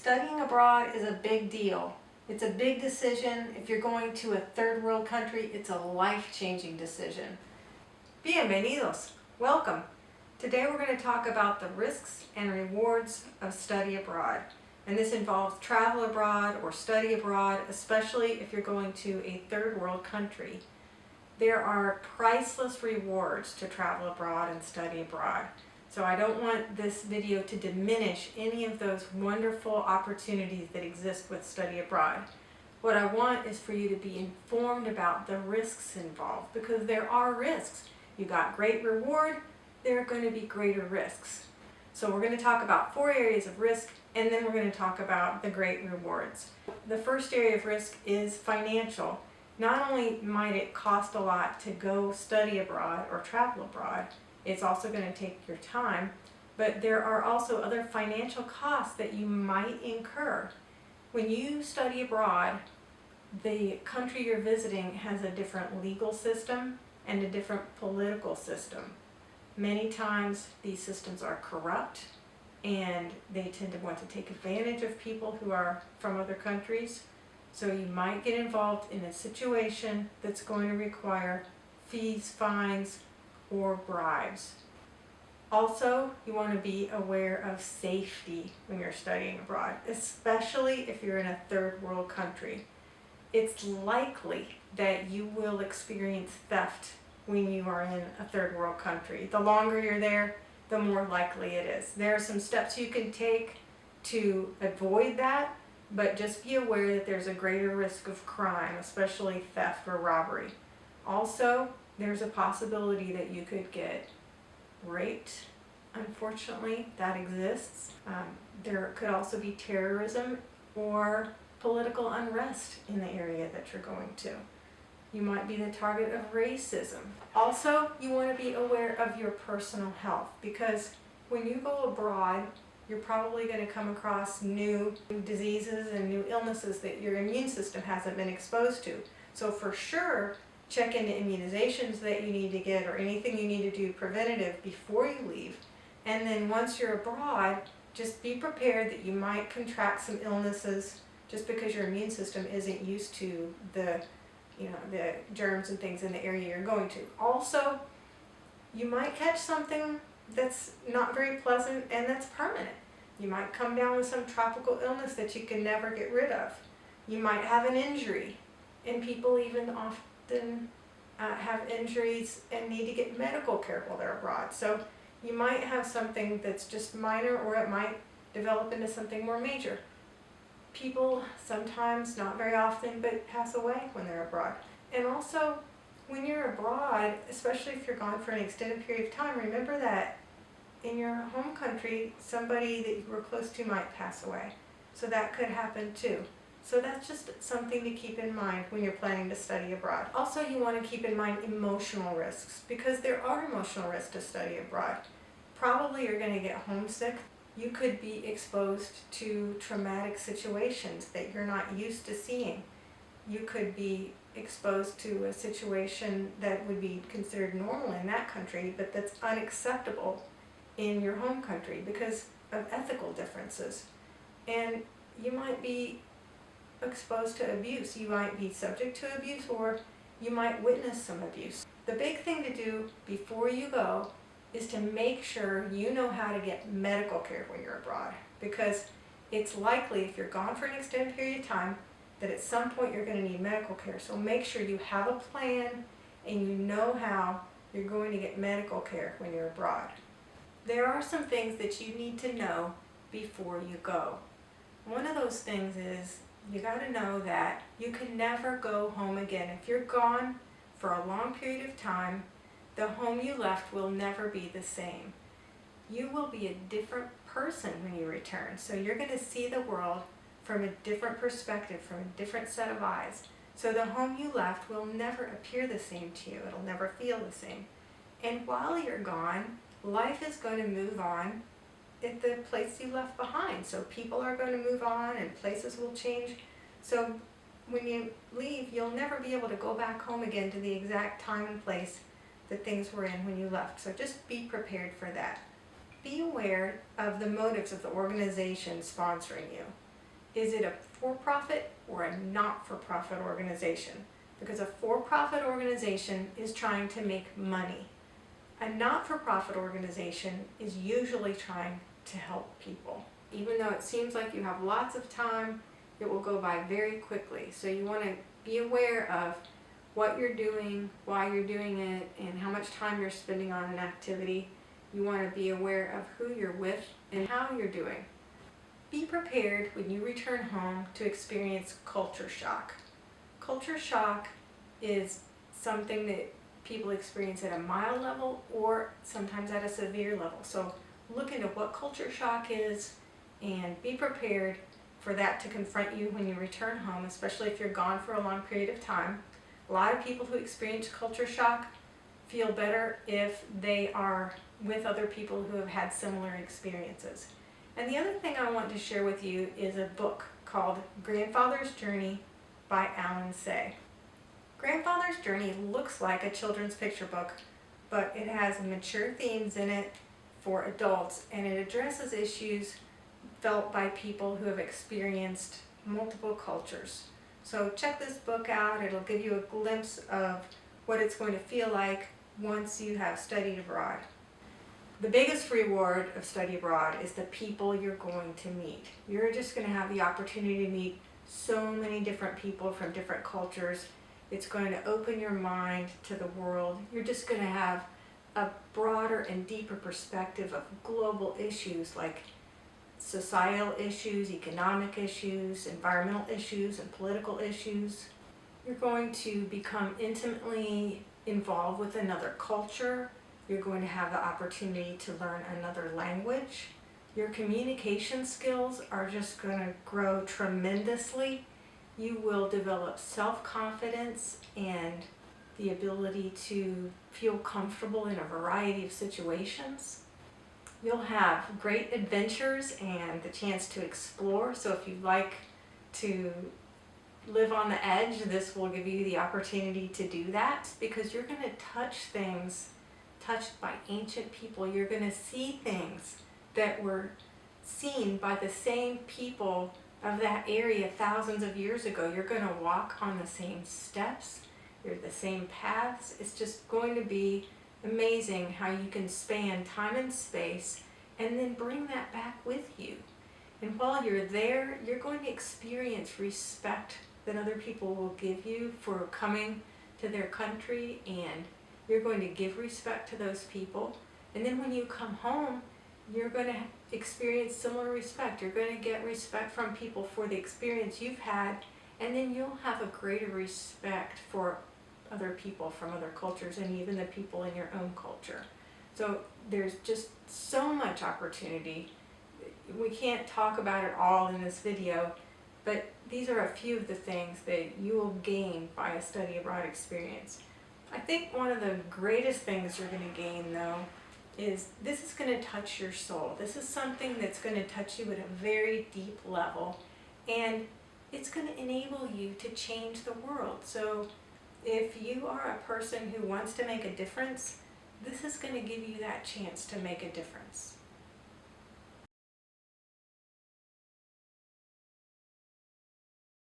Studying abroad is a big deal. It's a big decision. If you're going to a third world country, it's a life-changing decision. Bienvenidos. Welcome. Today we're going to talk about the risks and rewards of study abroad. And this involves travel abroad or study abroad, especially if you're going to a third world country. There are priceless rewards to travel abroad and study abroad. So I don't want this video to diminish any of those wonderful opportunities that exist with study abroad. What I want is for you to be informed about the risks involved, because there are risks. You got great reward, there are going to be greater risks. So we're going to talk about 4 areas of risk, and then we're going to talk about the great rewards. The first area of risk is financial. Not only might it cost a lot to go study abroad or travel abroad, it's also going to take your time, but there are also other financial costs that you might incur. When you study abroad, the country you're visiting has a different legal system and a different political system. Many times these systems are corrupt and they tend to want to take advantage of people who are from other countries. So you might get involved in a situation that's going to require fees, fines, or bribes. Also, you want to be aware of safety when you're studying abroad, especially if you're in a third world country. It's likely that you will experience theft when you are in a third world country. The longer you're there, the more likely it is. There are some steps you can take to avoid that, but just be aware that there's a greater risk of crime, especially theft or robbery. Also, there's a possibility that you could get raped. Unfortunately, that exists. There could also be terrorism or political unrest in the area that you're going to. You might be the target of racism. Also, you want to be aware of your personal health, because when you go abroad, you're probably going to come across new diseases and new illnesses that your immune system hasn't been exposed to. So for sure, check into immunizations that you need to get or anything you need to do preventative before you leave. And then once you're abroad, just be prepared that you might contract some illnesses just because your immune system isn't used to the germs and things in the area you're going to. Also, you might catch something that's not very pleasant and that's permanent. You might come down with some tropical illness that you can never get rid of. You might have an injury, and people even often have injuries and need to get medical care while they're abroad. So you might have something that's just minor, or it might develop into something more major. People sometimes, not very often, but pass away when they're abroad. And also, when you're abroad, especially if you're gone for an extended period of time, remember that in your home country, somebody that you were close to might pass away. So that could happen too. So that's just something to keep in mind when you're planning to study abroad. Also, you want to keep in mind emotional risks, because there are emotional risks to study abroad. Probably you're going to get homesick. You could be exposed to traumatic situations that you're not used to seeing. You could be exposed to a situation that would be considered normal in that country, but that's unacceptable in your home country because of ethical differences. And you might be exposed to abuse. You might be subject to abuse, or you might witness some abuse. The big thing to do before you go is to make sure you know how to get medical care when you're abroad, because it's likely, if you're gone for an extended period of time, that at some point you're going to need medical care. So make sure you have a plan and you know how you're going to get medical care when you're abroad. There are some things that you need to know before you go. One of those things is you got to know that you can never go home again. If you're gone for a long period of time, the home you left will never be the same. You will be a different person when you return. So you're going to see the world from a different perspective, from a different set of eyes. So the home you left will never appear the same to you. It'll never feel the same. And while you're gone, life is going to move on at the place you left behind. So people are going to move on and places will change. So when you leave, you'll never be able to go back home again to the exact time and place that things were in when you left. So just be prepared for that. Be aware of the motives of the organization sponsoring you. is it a for-profit or a not-for-profit organization? Because a for-profit organization is trying to make money. A not-for-profit organization is usually trying to help people. Even though it seems like you have lots of time, it will go by very quickly. So you want to be aware of what you're doing, why you're doing it, and how much time you're spending on an activity. You want to be aware of who you're with and how you're doing. Be prepared when you return home to experience culture shock. Culture shock is something that people experience at a mild level or sometimes at a severe level. So look into what culture shock is and be prepared for that to confront you when you return home, especially if you're gone for a long period of time. A lot of people who experience culture shock feel better if they are with other people who have had similar experiences. And the other thing I want to share with you is a book called Grandfather's Journey by Alan Say. Grandfather's Journey looks like a children's picture book, but it has mature themes in it for adults, and it addresses issues felt by people who have experienced multiple cultures. So check this book out. It'll give you a glimpse of what it's going to feel like once you have studied abroad. The biggest reward of study abroad is the people you're going to meet. You're just going to have the opportunity to meet so many different people from different cultures. It's going to open your mind to the world. You're just going to have a broader and deeper perspective of global issues like societal issues, economic issues, environmental issues, and political issues. You're going to become intimately involved with another culture. You're going to have the opportunity to learn another language. Your communication skills are just going to grow tremendously. You will develop self-confidence and the ability to feel comfortable in a variety of situations. You'll have great adventures and the chance to explore. So if you'd like to live on the edge, this will give you the opportunity to do that, because you're going to touch things touched by ancient people. You're going to see things that were seen by the same people of that area thousands of years ago. You're going to walk on the same steps, the same paths. It's just going to be amazing how you can span time and space and then bring that back with you. And while you're there, you're going to experience respect that other people will give you for coming to their country, and you're going to give respect to those people. And then when you come home, you're going to experience similar respect. You're going to get respect from people for the experience you've had, and then you'll have a greater respect for other people from other cultures and even the people in your own culture. So there's just so much opportunity. We can't talk about it all in this video, but these are a few of the things that you will gain by a study abroad experience. I think one of the greatest things you're going to gain, though, is this is going to touch your soul. This is something that's going to touch you at a very deep level, and it's going to enable you to change the world. So if you are a person who wants to make a difference, this is going to give you that chance to make a difference.